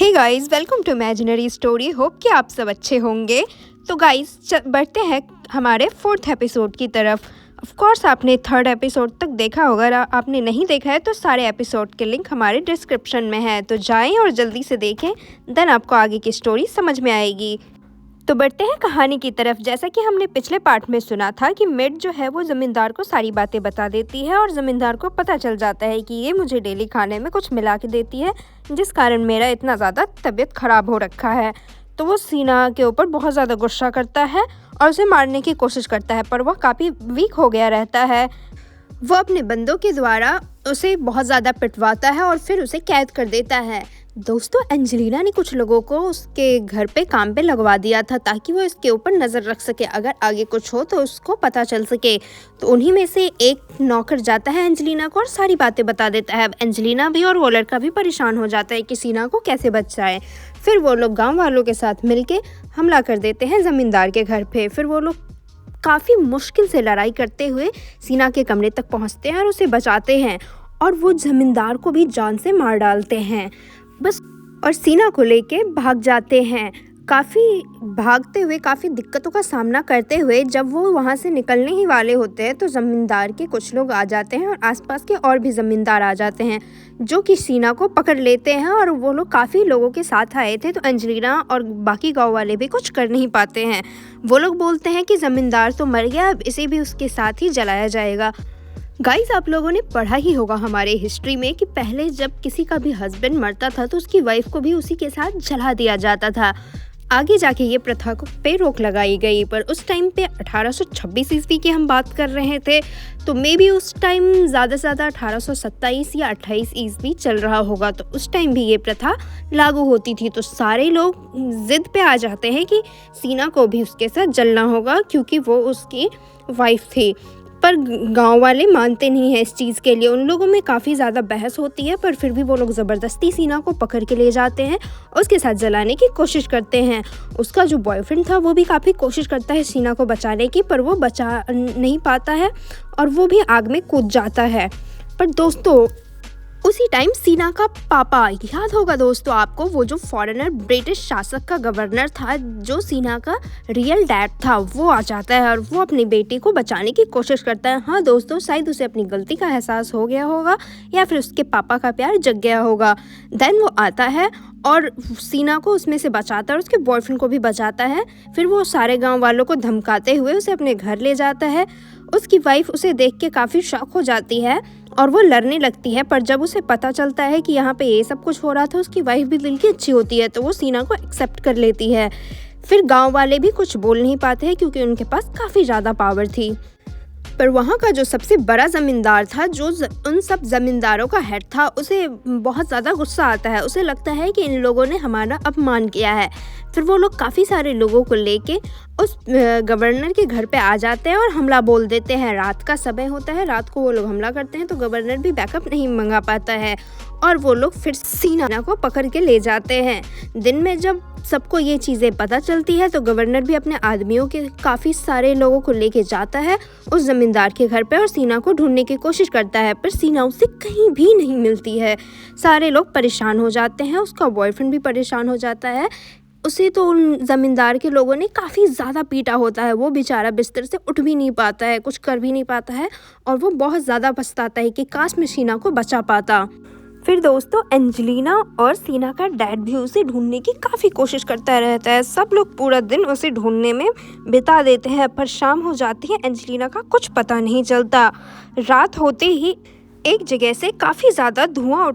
Hey guys, welcome to imaginary story. Hope कि आप सब अच्छे होंगे। तो गाइस बढ़ते हैं हमारे 4th एपिसोड की तरफ। ऑफ कोर्स आपने 3rd एपिसोड तक देखा होगा। अगर आपने नहीं देखा है तो सारे एपिसोड के लिंक हमारे डिस्क्रिप्शन में है, तो जाएं और जल्दी से देखें, देन आपको आगे की स्टोरी समझ में आएगी। तो बढ़ते हैं कहानी की तरफ। जैसा कि हमने पिछले पार्ट में सुना था कि मिड जो है वो ज़मींदार को सारी बातें बता देती है और ज़मींदार को पता चल जाता है कि ये मुझे डेली खाने में कुछ मिला के देती है, जिस कारण मेरा इतना ज़्यादा तबीयत ख़राब हो रखा है। तो वो सीना के ऊपर बहुत ज़्यादा गुस्सा करता है और उसे मारने की कोशिश करता है, पर वह काफ़ी वीक हो गया रहता है। वो अपने बंदों के द्वारा उसे बहुत ज़्यादा पिटवाता है और फिर उसे कैद कर देता है। दोस्तों, एंजेलिना ने कुछ लोगों को उसके घर पे काम पे लगवा दिया था ताकि वो इसके ऊपर नज़र रख सके, अगर आगे कुछ हो तो उसको पता चल सके। तो उन्हीं में से एक नौकर जाता है एंजेलिना को और सारी बातें बता देता है। एंजेलिना भी और वो लड़का भी परेशान हो जाता है कि सीना को कैसे बचाए। फिर वो लोग गाँव वालों के साथ मिलके हमला कर देते हैं ज़मींदार के घर पे। फिर वो लोग काफ़ी मुश्किल से लड़ाई करते हुए सीना के कमरे तक पहुंचते हैं और उसे बचाते हैं, और वो ज़मींदार को भी जान से मार डालते हैं बस, और सीना को लेके भाग जाते हैं। काफ़ी भागते हुए, काफ़ी दिक्कतों का सामना करते हुए जब वो वहाँ से निकलने ही वाले होते हैं तो ज़मींदार के कुछ लोग आ जाते हैं और आसपास के और भी ज़मींदार आ जाते हैं जो कि सीना को पकड़ लेते हैं। और वो लोग काफ़ी लोगों के साथ आए थे, तो एंजेलिना और बाकी गांव वाले भी कुछ कर नहीं पाते हैं। वो लोग बोलते हैं कि ज़मींदार तो मर गया, अब इसे भी उसके साथ ही जलाया जाएगा। गाइस, आप लोगों ने पढ़ा ही होगा हमारे हिस्ट्री में कि पहले जब किसी का भी हस्बैंड मरता था तो उसकी वाइफ को भी उसी के साथ जला दिया जाता था। आगे जाके ये प्रथा को पे रोक लगाई गई, पर उस टाइम पे 1826 ईस्वी की हम बात कर रहे थे, तो मे बी उस टाइम ज़्यादा से ज़्यादा 1827 या 28 ईस्वी चल रहा होगा। तो उस टाइम भी ये प्रथा लागू होती थी। तो सारे लोग ज़िद पे आ जाते हैं कि सीना को भी उसके साथ जलना होगा क्योंकि वो उसकी वाइफ थी। पर गांव वाले मानते नहीं हैं इस चीज़ के लिए। उन लोगों में काफ़ी ज़्यादा बहस होती है, पर फिर भी वो लोग ज़बरदस्ती सीना को पकड़ के ले जाते हैं, उसके साथ जलाने की कोशिश करते हैं। उसका जो बॉयफ्रेंड था वो भी काफ़ी कोशिश करता है सीना को बचाने की, पर वो बचा नहीं पाता है और वो भी आग में कूद जाता है। पर दोस्तों, उसी टाइम सीना का पापा, याद होगा दोस्तों आपको, वो जो फॉरेनर ब्रिटिश शासक का गवर्नर था, जो सीना का रियल डैड था, वो आ जाता है और वो अपनी बेटी को बचाने की कोशिश करता है। हाँ दोस्तों, शायद उसे अपनी गलती का एहसास हो गया होगा या फिर उसके पापा का प्यार जग गया होगा। देन वो आता है और सीना को उसमें से बचाता है और उसके बॉयफ्रेंड को भी बचाता है। फिर वो सारे गांव वालों को धमकाते हुए उसे अपने घर ले जाता है। उसकी वाइफ उसे देख के काफ़ी शॉक हो जाती है और वो लड़ने लगती है, पर जब उसे पता चलता है कि यहाँ पे ये सब कुछ हो रहा था, उसकी वाइफ भी दिल की अच्छी होती है, तो वो सीना को एक्सेप्ट कर लेती है। फिर गांव वाले भी कुछ बोल नहीं पाते हैं क्योंकि उनके पास काफ़ी ज़्यादा पावर थी। पर वहाँ का जो सबसे बड़ा ज़मींदार था, जो उन सब ज़मींदारों का हेड था, उसे बहुत ज़्यादा गुस्सा आता है। उसे लगता है कि इन लोगों ने हमारा अपमान किया है। फिर वो लोग काफ़ी सारे लोगों को लेके उस गवर्नर के घर पे आ जाते हैं और हमला बोल देते हैं। रात का समय होता है, रात को वो लोग हमला करते हैं, तो गवर्नर भी बैकअप नहीं मंगा पाता है और वो लोग फिर सीना को पकड़ के ले जाते हैं। दिन में जब सबको ये चीज़ें पता चलती है तो गवर्नर भी अपने आदमियों के काफ़ी सारे लोगों को लेके जाता है उस ज़मींदार के घर पे और सीना को ढूंढने की कोशिश करता है, पर सीना उसे कहीं भी नहीं मिलती है। सारे लोग परेशान हो जाते हैं, उसका बॉयफ्रेंड भी परेशान हो जाता है। उसे तो उन ज़मींदार के लोगों ने काफ़ी ज़्यादा पीटा होता है, वो बेचारा बिस्तर से उठ भी नहीं पाता है, कुछ कर भी नहीं पाता है, और वो बहुत ज़्यादा पछताता है कि काश मैं सीना को बचा पाता। फिर दोस्तों, एंजेलिना और सीना का डैड भी उसे ढूंढने की काफ़ी कोशिश करता रहता है। सब लोग पूरा दिन उसे ढूंढने में बिता देते हैं, पर शाम हो जाती है, एंजेलिना का कुछ पता नहीं चलता। रात होते ही एक जगह से काफ़ी ज़्यादा धुआं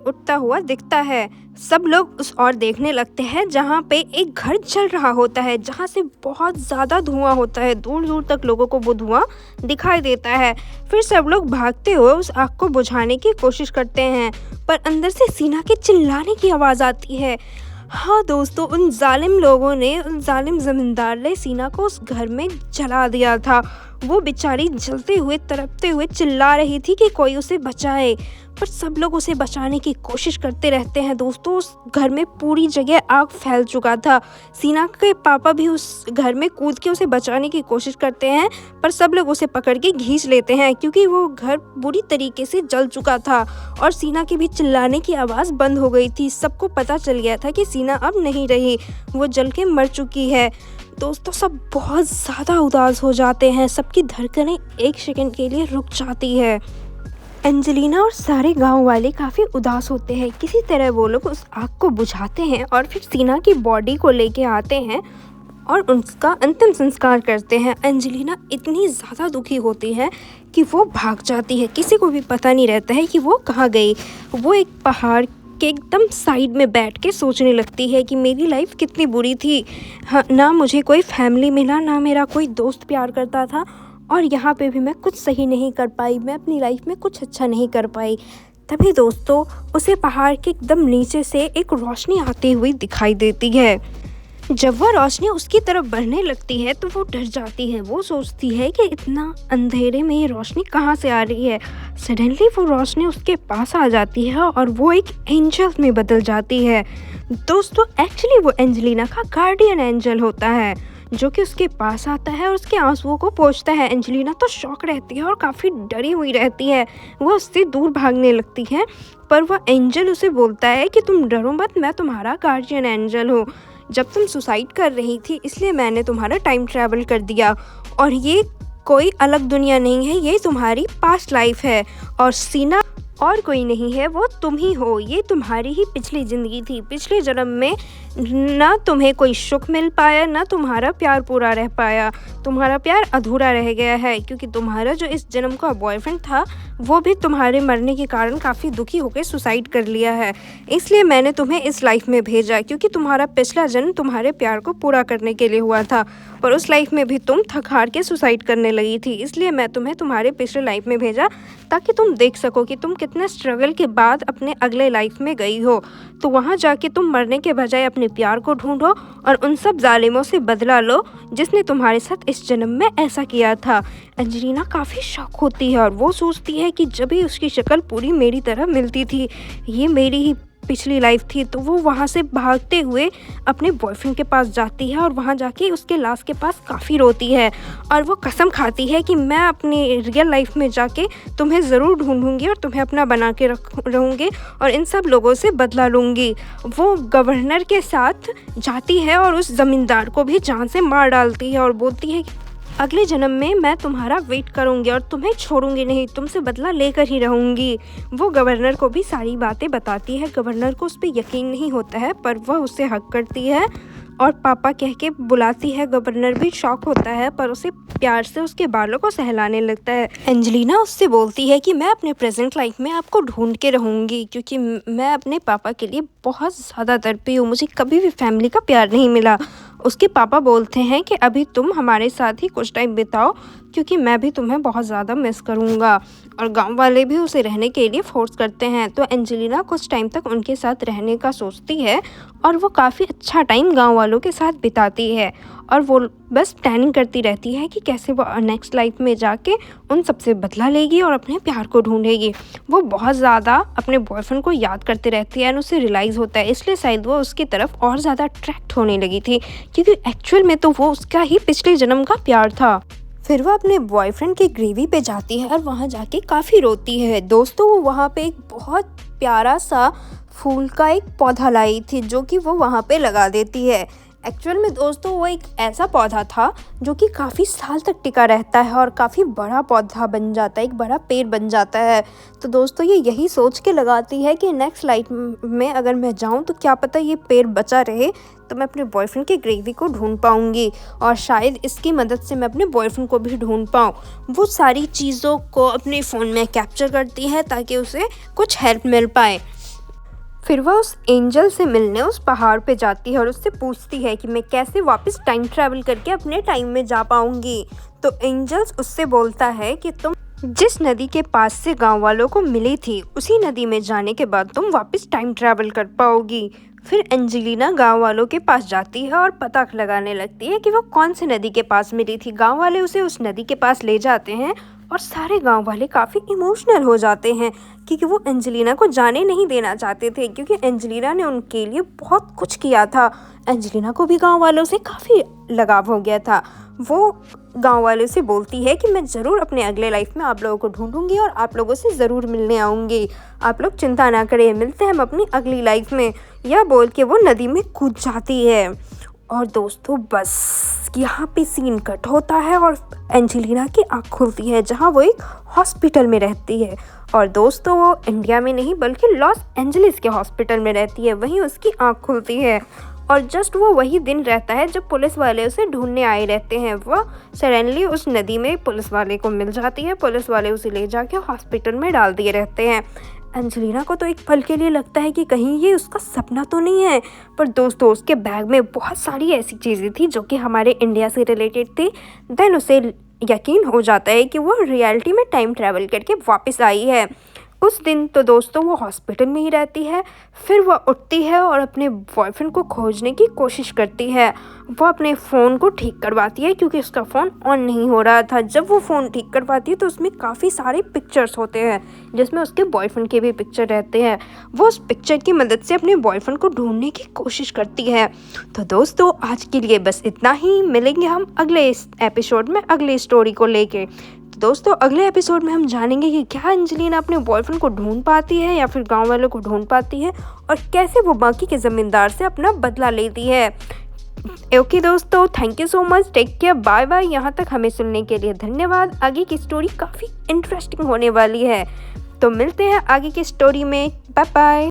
उठता हुआ दिखता है। सब लोग उस ओर देखने लगते हैं जहाँ पे एक घर जल रहा होता है, जहाँ से बहुत ज़्यादा धुआं होता है। दूर दूर तक लोगों को वो धुआं दिखाई देता है। फिर सब लोग भागते हुए उस आग को बुझाने की कोशिश करते हैं, पर अंदर से सीना के चिल्लाने की आवाज़ आती है। हाँ दोस्तों, उन जालिम ज़मींदार ने सीना को उस घर में जला दिया था। वो बेचारी जलते हुए, तड़पते हुए चिल्ला रही थी कि कोई उसे बचाए, पर सब लोग उसे बचाने की कोशिश करते रहते हैं। दोस्तों उस घर में पूरी जगह आग फैल चुका था। सीना के पापा भी उस घर में कूद के उसे बचाने की कोशिश करते हैं, पर सब लोग उसे पकड़ के खींच लेते हैं क्योंकि वो घर बुरी तरीके से जल चुका था और सीना की भी चिल्लाने की आवाज़ बंद हो गई थी। सबको पता चल गया था कि सीना अब नहीं रही, वो जल के मर चुकी है। दोस्तों सब बहुत ज़्यादा उदास हो जाते हैं, सबकी धड़कनें एक सेकंड के लिए रुक जाती है। एंजेलिना और सारे गांव वाले काफ़ी उदास होते हैं। किसी तरह वो लोग उस आग को बुझाते हैं और फिर सीना की बॉडी को लेके आते हैं और उसका अंतिम संस्कार करते हैं। एंजेलिना इतनी ज़्यादा दुखी होती है कि वो भाग जाती है। किसी को भी पता नहीं रहता है कि वो कहाँ गई। वो एक पहाड़ के एकदम साइड में बैठ के सोचने लगती है कि मेरी लाइफ कितनी बुरी थी। हाँ, ना मुझे कोई फैमिली मिला, ना मेरा कोई दोस्त प्यार करता था और यहाँ पे भी मैं कुछ सही नहीं कर पाई, मैं अपनी लाइफ में कुछ अच्छा नहीं कर पाई। तभी दोस्तों उसे पहाड़ के एकदम नीचे से एक रोशनी आती हुई दिखाई देती है। जब वह रोशनी उसकी तरफ बढ़ने लगती है तो वो डर जाती है। वो सोचती है कि इतना अंधेरे में ये रोशनी कहाँ से आ रही है। सडनली वो रोशनी उसके पास आ जाती है और वो एक एंजल में बदल जाती है। दोस्तों एक्चुअली वो एंजेलिना का गार्डियन एंजल होता है जो कि उसके पास आता है और उसके आंसुओं को पोंछता है। एंजेलिना तो शॉक रहती है और काफ़ी डरी हुई रहती है। वह उससे दूर भागने लगती है, पर वह एंजल उसे बोलता है कि तुम डरो मत, मैं तुम्हारा गार्डियन एंजल हूँ। जब तुम सुसाइड कर रही थी इसलिए मैंने तुम्हारा टाइम ट्रैवल कर दिया और ये कोई अलग दुनिया नहीं है, ये तुम्हारी पास्ट लाइफ है और सीना और कोई नहीं है, वो तुम ही हो। ये तुम्हारी ही पिछली ज़िंदगी थी। पिछले जन्म में ना तुम्हें कोई सुख मिल पाया, ना तुम्हारा प्यार पूरा रह पाया, तुम्हारा प्यार अधूरा रह गया है क्योंकि तुम्हारा जो इस जन्म का बॉयफ्रेंड था वो भी तुम्हारे मरने के कारण काफ़ी दुखी होकर सुसाइड कर लिया है। इसलिए मैंने तुम्हें इस लाइफ में भेजा क्योंकि तुम्हारा पिछला जन्म तुम्हारे प्यार को पूरा करने के लिए हुआ था, पर उस लाइफ में भी तुम थक हार के सुसाइड करने लगी थी। इसलिए मैं तुम्हें तुम्हारे पिछले लाइफ में भेजा ताकि तुम देख सको कि तुम कितने स्ट्रगल के बाद अपने अगले लाइफ में गई हो। तो वहाँ जाके तुम मरने के बजाय अपने प्यार को ढूंढो और उन सब जालिमों से बदला लो जिसने तुम्हारे साथ इस जन्म में ऐसा किया था। एंजेलिना काफ़ी शॉक होती है और वो सोचती है कि जब भी उसकी शक्ल पूरी मेरी तरह मिलती थी, ये मेरी ही पिछली लाइफ थी। तो वो वहाँ से भागते हुए अपने बॉयफ्रेंड के पास जाती है और वहाँ जाके उसके लाश के पास काफ़ी रोती है और वो कसम खाती है कि मैं अपनी रियल लाइफ में जाके तुम्हें ज़रूर ढूंढूंगी और तुम्हें अपना बना के रहूँगी और इन सब लोगों से बदला लूँगी। वो गवर्नर के साथ जाती है और उस ज़मींदार को भी जान से मार डालती है और बोलती है अगले जन्म में मैं तुम्हारा वेट करूंगी और तुम्हें छोड़ूंगी नहीं, तुमसे बदला लेकर ही रहूंगी। वो गवर्नर को भी सारी बातें बताती है। गवर्नर को उस पर यकीन नहीं होता है, पर वह उससे हक करती है और पापा कह के बुलाती है। गवर्नर भी शॉक होता है पर उसे प्यार से उसके बालों को सहलाने लगता है। एंजेलिना उससे बोलती है कि मैं अपने प्रेजेंट लाइफ में आपको ढूंढ के रहूँगी क्योंकि मैं अपने पापा के लिए बहुत ज़्यादा तड़पी हूँ, मुझे कभी भी फैमिली का प्यार नहीं मिला। उसके पापा बोलते हैं कि अभी तुम हमारे साथ ही कुछ टाइम बिताओ क्योंकि मैं भी तुम्हें बहुत ज़्यादा मिस करूँगा, और गांव वाले भी उसे रहने के लिए फोर्स करते हैं। तो एंजेलिना कुछ टाइम तक उनके साथ रहने का सोचती है और वो काफ़ी अच्छा टाइम गांव वालों के साथ बिताती है और वो बस प्लानिंग करती रहती है कि कैसे वो नेक्स्ट लाइफ में जाके उन सबसे बदला लेगी और अपने प्यार को ढूंढेगी। वो बहुत ज़्यादा अपने बॉयफ्रेंड को याद करती रहती है और उसे रियलाइज़ होता है, इसलिए शायद वो उसकी तरफ और ज़्यादा अट्रैक्ट होने लगी थी क्योंकि एक्चुअल में तो वो उसका ही पिछले जन्म का प्यार था। फिर वो अपने बॉयफ्रेंड के ग्रेवी पे जाती है और वहाँ जाके काफ़ी रोती है। दोस्तों वो वहाँ पे एक बहुत प्यारा सा फूल का एक पौधा लाई थी जो कि वो वहाँ पे लगा देती है। एक्चुअल में दोस्तों वो एक ऐसा पौधा था जो कि काफ़ी साल तक टिका रहता है और काफ़ी बड़ा पौधा बन जाता है, एक बड़ा पेड़ बन जाता है। तो दोस्तों ये यही सोच के लगाती है कि नेक्स्ट लाइफ में अगर मैं जाऊं तो क्या पता ये पेड़ बचा रहे तो मैं अपने बॉयफ्रेंड की ग्रेवी को ढूंढ पाऊंगी और शायद इसकी मदद से मैं अपने बॉयफ्रेंड को भी ढूंढ पाऊँ। वो सारी चीज़ों को अपने फ़ोन में कैप्चर करती है ताकि उसे कुछ हेल्प मिल पाए। फिर वह उस एंजल से मिलने उस पहाड़ पे जाती है और उससे पूछती है कि मैं कैसे वापस टाइम ट्रैवल करके अपने टाइम में जा पाऊंगी। तो एंजल्स उससे बोलता है कि तुम जिस नदी के पास से गांव वालों को मिली थी उसी नदी में जाने के बाद तुम वापस टाइम ट्रैवल कर पाओगी। फिर एंजेलिना गांव वालों के पास जाती है और पता लगाने लगती है कि वो कौन सी नदी के पास मिली थी। गांव वाले उसे उस नदी के पास ले जाते हैं और सारे गांव वाले काफ़ी इमोशनल हो जाते हैं क्योंकि वो एंजेलिना को जाने नहीं देना चाहते थे, क्योंकि एंजेलिना ने उनके लिए बहुत कुछ किया था। एंजेलिना को भी गांव वालों से काफ़ी लगाव हो गया था। वो गांव वालों से बोलती है कि मैं ज़रूर अपने अगले लाइफ में आप लोगों को ढूंढूंगी और आप लोगों से ज़रूर मिलने आऊँगी, आप लोग चिंता ना करें, मिलते हैं हम अपनी अगली लाइफ में। यह बोल के वो नदी में कूद जाती है। और दोस्तों बस यहाँ पे सीन कट होता है और एंजेलिना की आँख खुलती है, जहाँ वो एक हॉस्पिटल में रहती है। और दोस्तों वो इंडिया में नहीं बल्कि लॉस एंजलिस के हॉस्पिटल में रहती है, वहीं उसकी आँख खुलती है। और जस्ट वो वही दिन रहता है जब पुलिस वाले उसे ढूंढने आए रहते हैं। वह सडनली उस नदी में पुलिस वाले को मिल जाती है। पुलिस वाले उसे ले जाके हॉस्पिटल में डाल दिए रहते हैं। एंजेलिना को तो एक पल के लिए लगता है कि कहीं ये उसका सपना तो नहीं है, पर दोस्तों उसके बैग में बहुत सारी ऐसी चीज़ें थी जो कि हमारे इंडिया से रिलेटेड थी। देन उसे यकीन हो जाता है कि वो रियलिटी में टाइम ट्रैवल करके वापस आई है। उस दिन तो दोस्तों वो हॉस्पिटल में ही रहती है। फिर वह उठती है और अपने बॉयफ्रेंड को खोजने की कोशिश करती है। वो अपने फ़ोन को ठीक करवाती है क्योंकि उसका फ़ोन ऑन नहीं हो रहा था। जब वो फ़ोन ठीक करवाती है तो उसमें काफ़ी सारे पिक्चर्स होते हैं, जिसमें उसके बॉयफ्रेंड के भी पिक्चर रहते हैं। वो उस पिक्चर की मदद से अपने बॉयफ्रेंड को ढूंढने की कोशिश करती है। तो दोस्तों आज के लिए बस इतना ही, मिलेंगे हम अगले एपिसोड में अगली स्टोरी को लेके। दोस्तों अगले एपिसोड में हम जानेंगे कि क्या एंजेलिना अपने बॉयफ्रेंड को ढूंढ पाती है या फिर गांव वालों को ढूंढ पाती है, और कैसे वो बाकी के ज़मींदार से अपना बदला लेती है। ओके दोस्तों, thank you so much, take care, bye bye. यहाँ तक हमें सुनने के लिए धन्यवाद। आगे की स्टोरी काफ़ी इंटरेस्टिंग होने वाली है, तो मिलते हैं आगे की स्टोरी में। Bye bye.